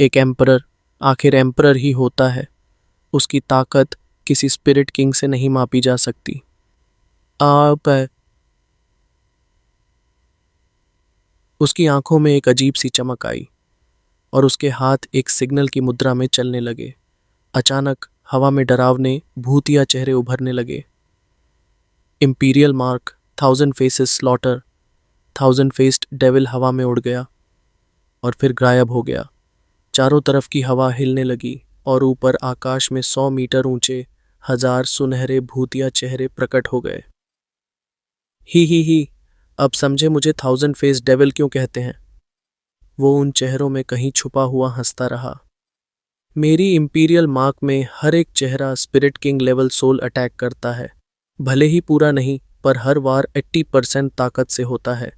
एक एम्परर आखिर एम्परर ही होता है। उसकी ताकत किसी स्पिरिट किंग से नहीं मापी जा सकती। आप उसकी आंखों में एक अजीब सी चमक आई, और उसके हाथ एक सिग्नल की मुद्रा में चलने लगे। अचानक हवा में डरावने भूतिया चेहरे उभरने लगे। Imperial mark, thousand faces slaughter. Thousand faced devil हवा में उड़ गया और फिर गायब हो गया। चारों तरफ की हवा हिलने लगी, और ऊपर आकाश में 100 मीटर ऊंचे 1000 सुनहरे भूतिया चेहरे प्रकट हो गए। ही, अब समझे मुझे थाउजेंड फेस डेविल क्यों कहते हैं। वो उन चेहरों में कहीं छुपा हुआ हंसता रहा। मेरी इंपीरियल मार्क में हर एक चेहरा spirit king level soul attack करता है, भले ही पूरा नहीं, पर हर बार 80% ताकत से होता है।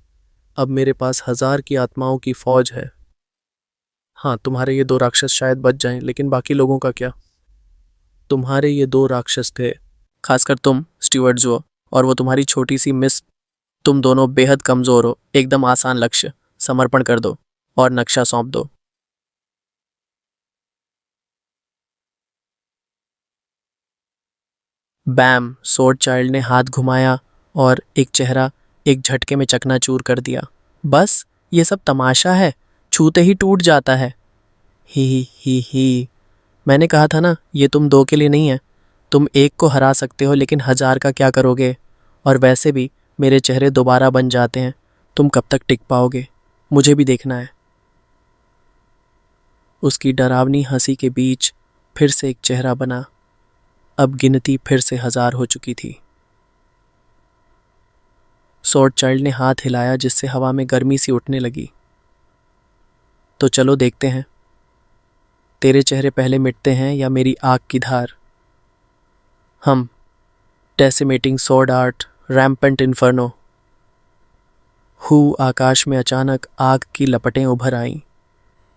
अब मेरे पास 1000 की आत्माओं की फौज है। हाँ, तुम्हारे ये 2 राक्षस शायद बच जाएं, लेकिन बाकी लोगों का क्या? तुम्हारे ये 2 राक्षस थे, खासकर तुम स्टीवर्ट जो, और वो तुम्हारी छोटी सी मिस। तुम दोनों बेहद कमज़ोर हो। एकदम आसान लक्ष्य, समर्पण कर दो और नक्शा सौंप दो। बैम! सोर्ड चाइल्ड ने हाथ घुमाया और एक चेहरा एक झटके में चकनाचूर कर दिया। बस, ये सब तमाशा है, छूते ही टूट जाता है। ही। मैंने कहा था ना, ये तुम 2 के लिए नहीं है। तुम एक को हरा सकते हो, लेकिन 1000 का क्या करोगे? और वैसे भी मेरे चेहरे दोबारा बन जाते हैं। तुम कब तक टिक पाओगे? मुझे भी देखना है। उसकी डरावनी हंसी के बीच फिर से एक चेहरा बना। अब गिनती फिर से 1000 हो चुकी थी। स्वॉर्ड चाइल्ड ने हाथ हिलाया जिससे हवा में गर्मी सी उठने लगी। तो चलो देखते हैं, तेरे चेहरे पहले मिटते हैं या मेरी आग की धार। हम डेसिमेटिंग स्वॉर्ड आर्ट, रैम्पेंट इन्फर्नो। आकाश में अचानक आग की लपटें उभर आईं,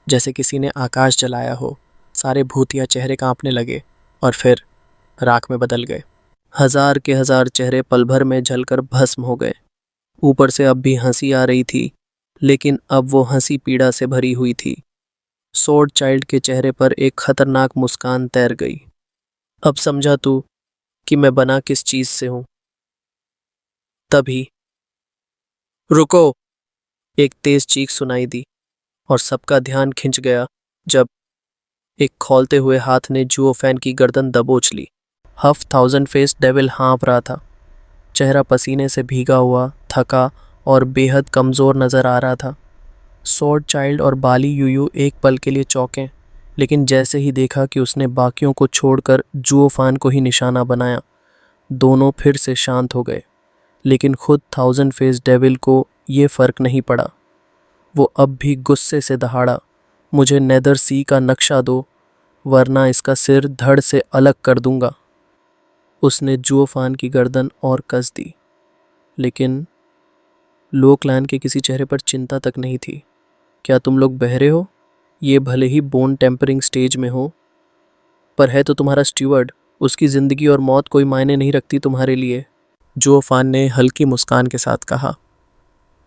जैसे किसी ने आकाश जलाया हो। सारे भूतिया चेहरे कांपने लगे और फिर राख में बदल गए। 1000 के 1000 चेहरे पल भर में जलकर भस्म हो गए। ऊपर से अब भी हंसी आ रही थी, लेकिन अब वो हंसी पीड़ा से भरी हुई थी। स्वॉर्ड चाइल्ड के चेहरे पर एक खतरनाक मुस्कान तैर गई। अब समझा तू कि मैं बना किस चीज से हूं। तभी रुको, एक तेज चीख सुनाई दी और सबका ध्यान खिंच गया जब एक खौलते हुए हाथ ने जुओफैन की गर्दन दबोच ली। हफ थाउजेंड फेस डेविल हाँफ रहा था। चेहरा पसीने से भीगा हुआ, थका और बेहद कमज़ोर नज़र आ रहा था। स्वॉर्ड चाइल्ड और बाली यूयू एक पल के लिए चौंके, लेकिन जैसे ही देखा कि उसने बाकियों को छोड़कर जुओफान को ही निशाना बनाया, दोनों फिर से शांत हो गए। लेकिन खुद थाउजेंड फेस डेविल को ये फ़र्क नहीं पड़ा। वो अब भी गुस्से से दहाड़ा, मुझे नेदर सी का नक्शा दो, वरना इसका सिर धड़ से अलग कर दूंगा। उसने जुओफान की गर्दन और कस दी, लेकिन लो क्लैन के किसी चेहरे पर चिंता तक नहीं थी। क्या तुम लोग बहरे हो? ये भले ही बोन टेम्परिंग स्टेज में हो, पर है तो तुम्हारा स्टीवर्ड। उसकी ज़िंदगी और मौत कोई मायने नहीं रखती तुम्हारे लिए। जुओफान ने हल्की मुस्कान के साथ कहा।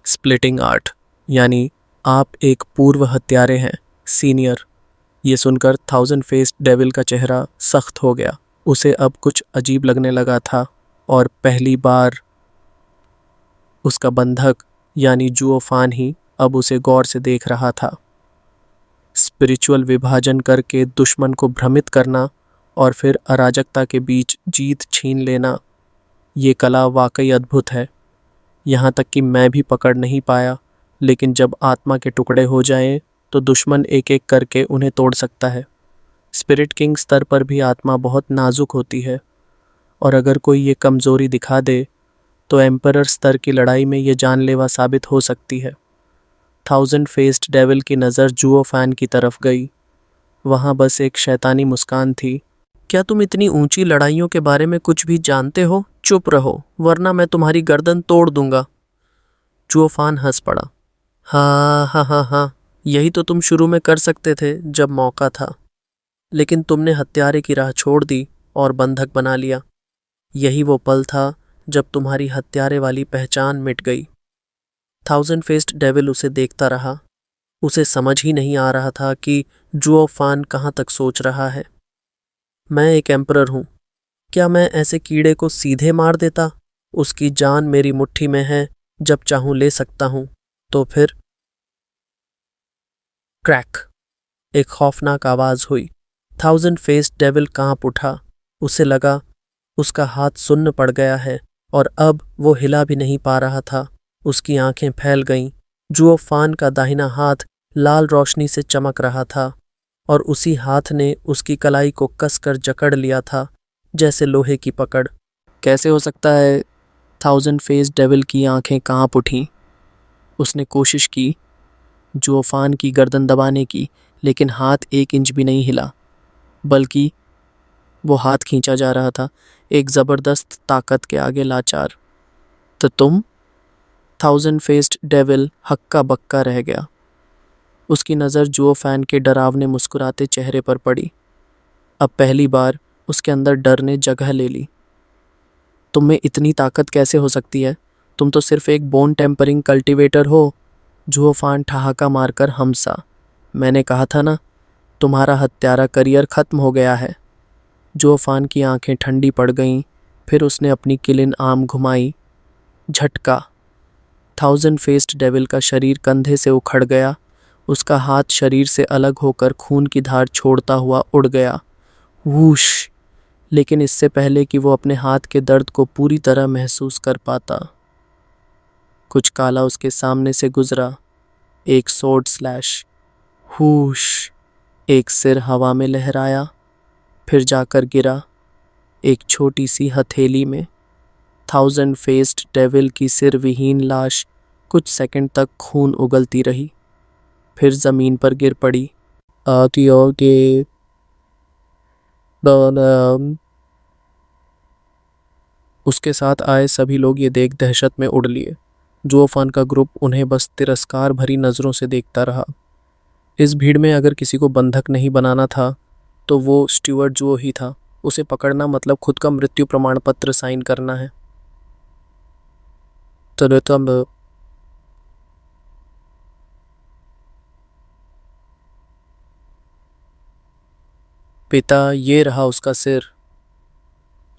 स्प्लिटिंग आर्ट, यानी आप एक पूर्व हत्यारे हैं, सीनियर। ये सुनकर थाउजेंड फेस डेविल का चेहरा सख्त हो गया। उसे अब कुछ अजीब लगने लगा था और पहली बार उसका बंधक यानी जुओफान ही अब उसे गौर से देख रहा था। स्पिरिचुअल विभाजन करके दुश्मन को भ्रमित करना और फिर अराजकता के बीच जीत छीन लेना, ये कला वाकई अद्भुत है। यहाँ तक कि मैं भी पकड़ नहीं पाया, लेकिन जब आत्मा के टुकड़े हो जाएं तो दुश्मन एक एक करके उन्हें तोड़ सकता है। स्पिरिट किंग स्तर पर भी आत्मा बहुत नाजुक होती है, और अगर कोई ये कमज़ोरी दिखा दे तो एम्परर स्तर की लड़ाई में ये जानलेवा साबित हो सकती है। थाउजेंड फेस्ड डेविल की नज़र जुओफैन की तरफ गई। वहाँ बस एक शैतानी मुस्कान थी। क्या तुम इतनी ऊंची लड़ाइयों के बारे में कुछ भी जानते हो? चुप रहो, वरना मैं तुम्हारी गर्दन तोड़ दूंगा। जुओफान हंस पड़ा। हाँ हाँ हाँ हाँ, यही तो तुम शुरू में कर सकते थे जब मौका था, लेकिन तुमने हत्यारे की राह छोड़ दी और बंधक बना लिया। यही वो पल था जब तुम्हारी हत्यारे वाली पहचान मिट गई। थाउजेंड फेस्ड डेविल उसे देखता रहा। उसे समझ ही नहीं आ रहा था कि जुओफान कहाँ तक सोच रहा है। मैं एक एम्परर हूँ। क्या मैं ऐसे कीड़े को सीधे मार देता? उसकी जान मेरी मुट्ठी में है, जब चाहूं ले सकता हूं। तो फिर क्रैक, एक खौफनाक आवाज हुई। थाउजेंड फेस्ड डेविल कांप उठा। उसे लगा उसका हाथ सुन्न पड़ गया है और अब वो हिला भी नहीं पा रहा था। उसकी आंखें फैल गईं। जुओफान का दाहिना हाथ लाल रोशनी से चमक रहा था और उसी हाथ ने उसकी कलाई को कसकर जकड़ लिया था, जैसे लोहे की पकड़। कैसे हो सकता है? थाउजेंड फेस डेविल की आंखें कांप उठीं। उसने कोशिश की जुओफान की गर्दन दबाने की, लेकिन हाथ 1 इंच भी नहीं हिला, बल्कि वो हाथ खींचा जा रहा था, एक ज़बरदस्त ताकत के आगे लाचार। तो तुम? थाउजेंड फेस्ड डेविल हक्का बक्का रह गया। उसकी नज़र जुओफैन के डरावने मुस्कुराते चेहरे पर पड़ी। अब पहली बार उसके अंदर डर ने जगह ले ली। तुम में इतनी ताकत कैसे हो सकती है? तुम तो सिर्फ एक बोन टेम्परिंग कल्टीवेटर हो। जुओफान ठहाका मारकर हमसा। मैंने कहा था ना, तुम्हारा हत्यारा करियर खत्म हो गया है। जुओफान की आंखें ठंडी पड़ गईं। फिर उसने अपनी किलिन आर्म घुमाई। झटका, थाउजेंड फेस्ड डेविल का शरीर कंधे से उखड़ गया। उसका हाथ शरीर से अलग होकर खून की धार छोड़ता हुआ उड़ गया। वूश! लेकिन इससे पहले कि वो अपने हाथ के दर्द को पूरी तरह महसूस कर पाता, कुछ काला उसके सामने से गुजरा, एक स्वॉर्ड स्लैश। हुश, एक सिर हवा में लहराया, फिर जाकर गिरा एक छोटी सी हथेली में। 1000 फेस्ड डेविल की सिर विहीन लाश कुछ सेकंड तक खून उगलती रही, फिर जमीन पर गिर पड़ी। उसके साथ आए सभी लोग ये देख दहशत में उड़ लिए। जुओफान का ग्रुप उन्हें बस तिरस्कार भरी नज़रों से देखता रहा। इस भीड़ में अगर किसी को बंधक नहीं बनाना था तो वो स्टीवर्ड जुओ ही था। उसे पकड़ना मतलब खुद का मृत्यु प्रमाण पत्र साइन करना है। तो पिता, ये रहा उसका सिर।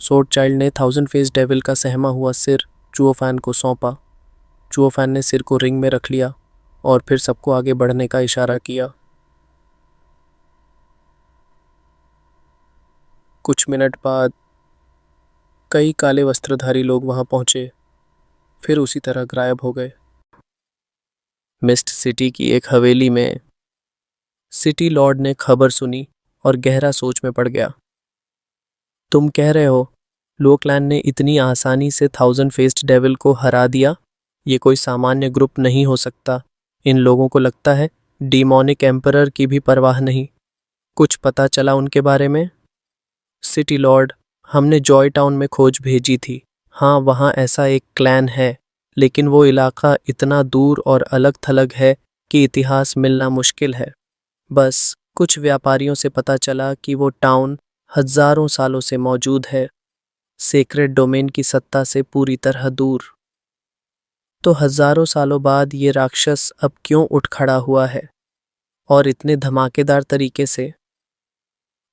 सोर्ड चाइल्ड ने 1000 फेस डेविल का सहमा हुआ सिर जुओफैन को सौंपा। जुओफैन ने सिर को रिंग में रख लिया और फिर सबको आगे बढ़ने का इशारा किया। कुछ मिनट बाद कई काले वस्त्रधारी लोग वहां पहुंचे, फिर उसी तरह गायब हो गए। मिस्ट सिटी की एक हवेली में सिटी लॉर्ड ने खबर सुनी और गहरा सोच में पड़ गया। तुम कह रहे हो लोकलैंड ने इतनी आसानी से 1000 फेस्ड डेविल को हरा दिया? ये कोई सामान्य ग्रुप नहीं हो सकता। इन लोगों को लगता है डीमोनिक एम्परर की भी परवाह नहीं। कुछ पता चला उनके बारे में? सिटी लॉर्ड, हमने जॉय टाउन में खोज भेजी थी। हाँ, वहाँ ऐसा एक क्लैन है, लेकिन वो इलाका इतना दूर और अलग थलग है कि इतिहास मिलना मुश्किल है। बस कुछ व्यापारियों से पता चला कि वो टाउन हजारों सालों से मौजूद है, सेक्रेड डोमेन की सत्ता से पूरी तरह दूर। तो हजारों सालों बाद ये राक्षस अब क्यों उठ खड़ा हुआ है, और इतने धमाकेदार तरीके से?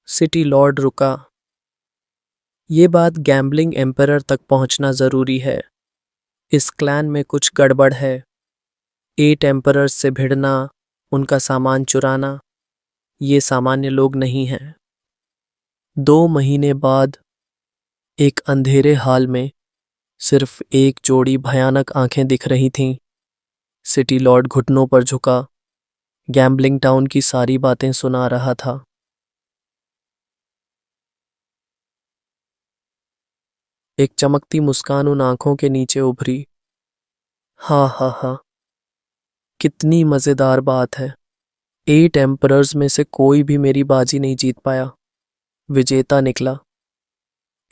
सिटी लॉर्ड रुका। ये बात गैम्बलिंग एम्परर तक पहुंचना जरूरी है। इस क्लैन में कुछ गड़बड़ है। 8 एम्परर्स से भिड़ना, उनका सामान चुराना, ये सामान्य लोग नहीं हैं। 2 महीने बाद एक अंधेरे हाल में सिर्फ एक जोड़ी भयानक आंखें दिख रही थीं। सिटी लॉर्ड घुटनों पर झुका, गैम्बलिंग टाउन की सारी बातें सुना रहा था। एक चमकती मुस्कान उन आंखों के नीचे उभरी। हाँ हाँ हाँ, कितनी मजेदार बात है। 8 एम्परर्स में से कोई भी मेरी बाजी नहीं जीत पाया। विजेता निकला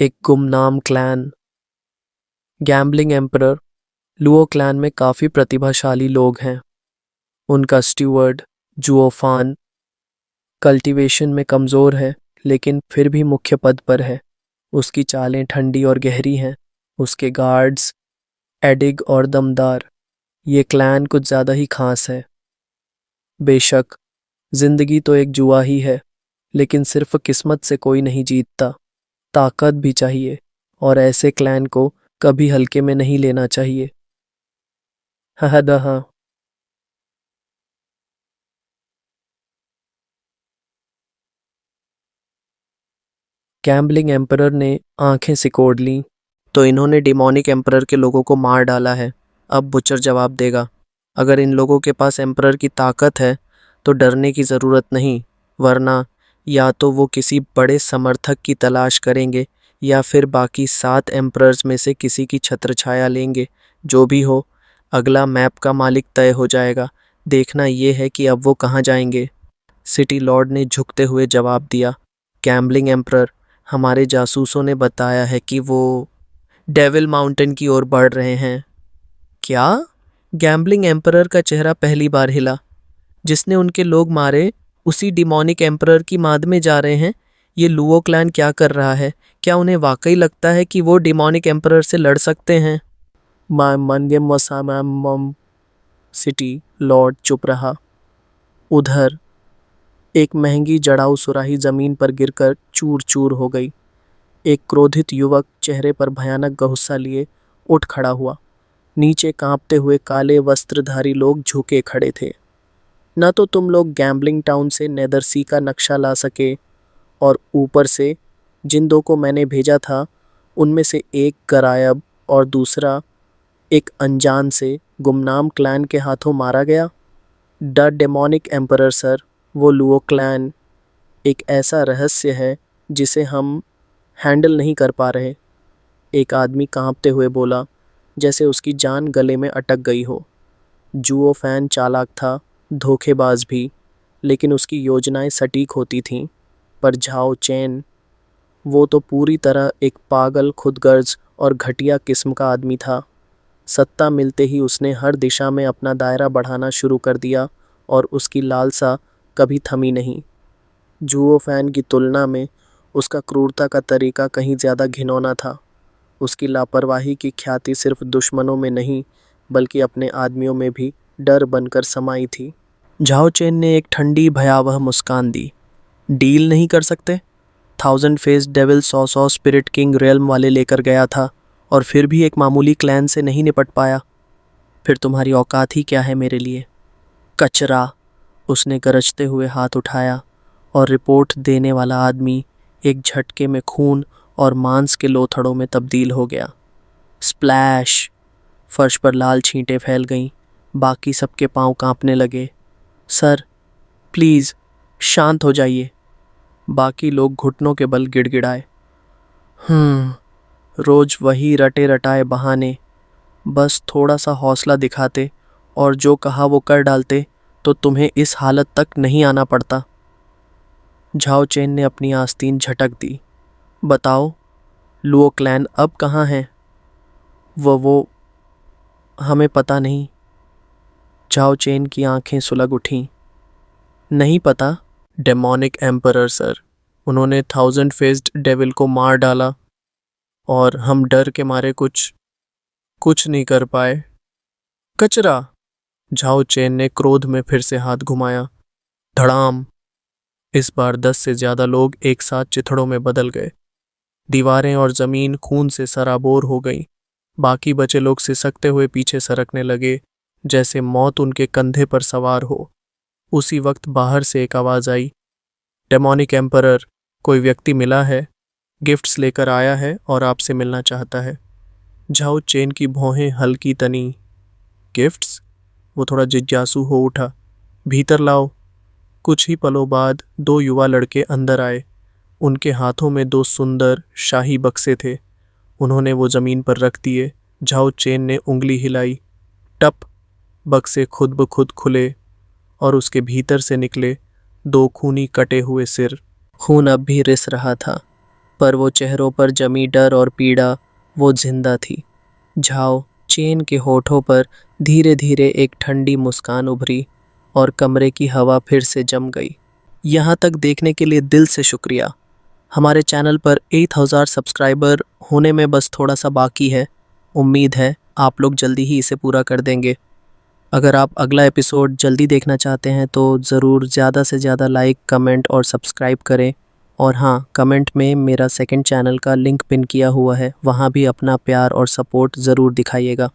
एक गुमनाम clan. Gambling emperor. Luo clan में काफी प्रतिभाशाली लोग हैं। उनका स्टीवर्ड जुओफान कल्टीवेशन में कमजोर है, लेकिन फिर भी मुख्य पद पर है। उसकी चालें ठंडी और गहरी हैं। उसके गार्ड्स एडिग और दमदार। ये क्लैन कुछ ज्यादा ही खास है। बेशक जिंदगी तो एक जुआ ही है, लेकिन सिर्फ किस्मत से कोई नहीं जीतता। ताकत भी चाहिए, और ऐसे क्लैन को कभी हल्के में नहीं लेना चाहिए। हाँ। गैम्बलिंग एम्परर ने आंखें सिकोड़ लीं। तो इन्होंने डिमोनिक एम्परर के लोगों को मार डाला है। अब बुचर जवाब देगा। अगर इन लोगों के पास एम्परर की ताकत है तो डरने की ज़रूरत नहीं, वरना या तो वो किसी बड़े समर्थक की तलाश करेंगे या फिर बाकी 7 एम्परर्स में से किसी की छत्रछाया लेंगे। जो भी हो, अगला मैप का मालिक तय हो जाएगा। देखना ये है कि अब वो कहाँ जाएंगे। सिटी लॉर्ड ने झुकते हुए जवाब दिया। गैम्बलिंग एम्परर, हमारे जासूसों ने बताया है कि वो डेविल माउंटेन की ओर बढ़ रहे हैं। क्या? गैम्बलिंग एम्परर का चेहरा पहली बार हिला। जिसने उनके लोग मारे उसी डिमोनिक एम्परर की माद में जा रहे हैं। ये लुओ क्लैन क्या कर रहा है? क्या उन्हें वाकई लगता है कि वो डिमोनिक एम्परर से लड़ सकते हैं? सिटी लॉर्ड चुप रहा। उधर एक महंगी जड़ाऊ सुराही जमीन पर गिरकर चूर चूर हो गई। एक क्रोधित युवक चेहरे पर भयानक गुस्सा लिए उठ खड़ा हुआ। नीचे कांपते हुए काले वस्त्रधारी लोग झुके खड़े थे। न तो तुम लोग गैम्बलिंग टाउन से नेदरसी का नक्शा ला सके, और ऊपर से जिन 2 को मैंने भेजा था उनमें से एक गायब और दूसरा एक अनजान से गुमनाम क्लैन के हाथों मारा गया। द डेमोनिक एम्परर सर, वो लुओ क्लैन एक ऐसा रहस्य है जिसे हम हैंडल नहीं कर पा रहे। एक आदमी कांपते हुए बोला, जैसे उसकी जान गले में अटक गई हो। जुओ फैन चालाक था, धोखेबाज भी, लेकिन उसकी योजनाएं सटीक होती थीं। पर झाओ चेन, वो तो पूरी तरह एक पागल, खुदगर्ज और घटिया किस्म का आदमी था। सत्ता मिलते ही उसने हर दिशा में अपना दायरा बढ़ाना शुरू कर दिया और उसकी लालसा कभी थमी नहीं। जुओ फैन की तुलना में उसका क्रूरता का तरीका कहीं ज़्यादा घिनौना था। उसकी लापरवाही की ख्याति सिर्फ दुश्मनों में नहीं बल्कि अपने आदमियों में भी डर बनकर समाई थी। झाओ चेन ने एक ठंडी भयावह मुस्कान दी। डील नहीं कर सकते? 1000 face devil 100 spirit king realm वाले लेकर गया था और फिर भी एक मामूली क्लैन से नहीं निपट पाया। फिर तुम्हारी औकात ही क्या है मेरे लिए? कचरा! उसने गरजते हुए हाथ उठाया और रिपोर्ट देने वाला आदमी एक झटके में खून और मांस के लोथड़ों में तब्दील हो गया। स्प्लैश! फर्श पर लाल छींटें फैल गईं। बाकी सबके पांव कांपने लगे। सर, प्लीज़ शांत हो जाइए। बाकी लोग घुटनों के बल गिड़गिड़ाए। रोज वही रटे रटाए बहाने। बस थोड़ा सा हौसला दिखाते और जो कहा वो कर डालते तो तुम्हें इस हालत तक नहीं आना पड़ता। झाओ चेन ने अपनी आस्तीन झटक दी। बताओ, लुओ क्लैन अब कहाँ है? वो हमें पता नहीं। झाओ चेन की आंखें सुलग उठीं। नहीं पता? डेमोनिक एम्परर सर, उन्होंने 1000 फेस्ड डेविल को मार डाला और हम डर के मारे कुछ नहीं कर पाए। कचरा! झाओ चेन ने क्रोध में फिर से हाथ घुमाया। धड़ाम! इस बार 10 से ज्यादा लोग एक साथ चिथड़ों में बदल गए। दीवारें और जमीन खून से सराबोर हो गई। बाकी बचे लोग सिसकते हुए पीछे सरकने लगे, जैसे मौत उनके कंधे पर सवार हो। उसी वक्त बाहर से एक आवाज आई, डेमोनिक एम्परर, कोई व्यक्ति मिला है, गिफ्ट्स लेकर आया है और आपसे मिलना चाहता है। झाओ चेन की भौहें हल्की तनी। गिफ्ट्स? वो थोड़ा जिज्ञासु हो उठा। भीतर लाओ। कुछ ही पलों बाद 2 युवा लड़के अंदर आए। उनके हाथों में 2 सुंदर शाही बक्से थे। उन्होंने वो जमीन पर रख दिए। झाओ चेन ने उंगली हिलाई। टप! बक्से खुद ब खुद खुले और उसके भीतर से निकले 2 खूनी कटे हुए सिर। खून अब भी रिस रहा था, पर वो चेहरों पर जमी डर और पीड़ा वो जिंदा थी। झाओ चेन के होठों पर धीरे धीरे एक ठंडी मुस्कान उभरी और कमरे की हवा फिर से जम गई। यहाँ तक देखने के लिए दिल से शुक्रिया। हमारे चैनल पर 8000 सब्सक्राइबर होने में बस थोड़ा सा बाकी है। उम्मीद है आप लोग जल्दी ही इसे पूरा कर देंगे। अगर आप अगला एपिसोड जल्दी देखना चाहते हैं तो ज़रूर ज़्यादा से ज़्यादा लाइक, कमेंट और सब्सक्राइब करें। और हाँ, कमेंट में मेरा सेकंड चैनल का लिंक पिन किया हुआ है, वहाँ भी अपना प्यार और सपोर्ट ज़रूर दिखाइएगा।